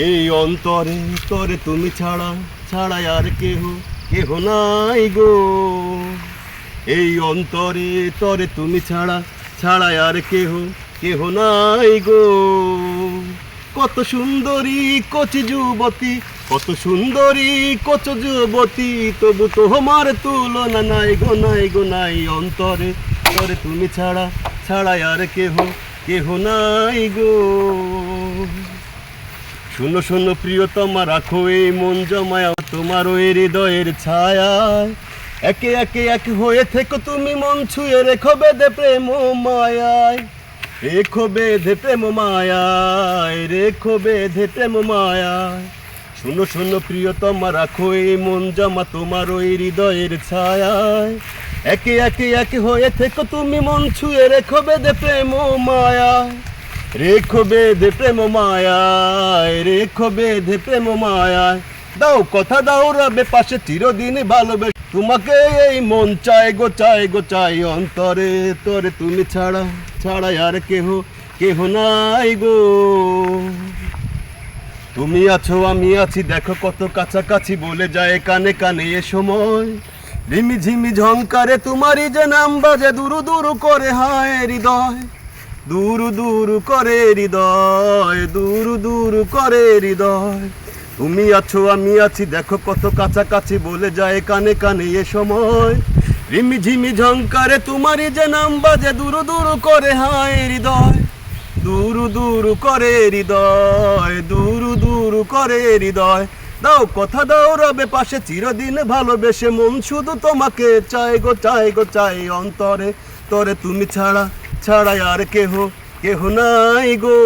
এই অন্তরে তরে তুমি ছাড়া ছাড়া আর কেহ নাই গো। এই অন্তরে তরে তুমি ছাড়া ছাড়া আর কেহ নাই গো। কত সুন্দরী কচি যুবতী, কত সুন্দরী কচ যুবতী, তবু তোমার তুলনা নাই গো নাই গো নাই। অন্তরে তরে তুমি ছাড়া ছাড়া আর কেহ নাই গো। শোনো শোনো প্রিয়তমা, রাখো এই মন জমায়া তোমার ওই হৃদয়ের ছায়ায়। একে একে এক হয়ে থেকো তুমি, মন ছুঁয়ে রেখো বেঁধে প্রেম মায়ায়। রেখো বেঁধে প্রেম মায়ায়, রেখো বেঁধে প্রেম মায়ায়। শোনো শোনো প্রিয়তমা, রাখো এই মন জমা তোমার ওই হৃদয়ের ছায়ায়। একে একে এক হয়ে থেকো তুমি, মন ছুঁয়ে রেখো বেঁধে প্রেম মায়ায়। রেখো বেঁধে প্রেম মায়ায়, রেখো বেঁধে প্রেম মায়ায়। দাও কথা দাও রবে পাশে চিরদিন ভালোবেসে তোমাকে এই মন চাই গো চাই গো চাই। অন্তরে তরে তুমি ছাড়া ছাড়া আর কেহ নাই গো। তুমি আছো আমি আছি দেখো কত কাছাকাছি, বলে যায় কানে কানে এ সময়। রিমি ঝিমি ঝংকারে তোমারই যে নাম বাজে, দুরু দুরু করে হায় হৃদয়। দূর দূর করে হৃদয়, দূর দূর করে হৃদয়। তুমি আছো আমি আছি দেখো কত কাছাকাছি, বলে যায় কানে কানে এ সময়। রিমি ঝিমি ঝংকারে তোমারই যে নাম বাজে, দূর দূর করে হায় হৃদয়। দূর দূর করে হৃদয়, দূর দূর করে হৃদয়। দাও কথা দাও রবে পাশে চিরদিন ভালোবেসে, মন শুধু তোমাকে চাই গো চাই গো চাই। অন্তরে তরে তুমি ছাড়া ছাড়া আর কেহ নাই গো।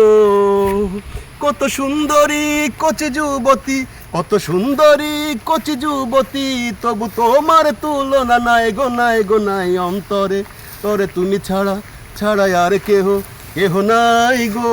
কত সুন্দরী কচি যুবতী, কত সুন্দরী কচি যুবতী, তবু তোমার তুলনা নাই গো নাই গো নাই। অন্তরে তরে তুমি ছাড়া ছাড়া আর কেহ নাই গো।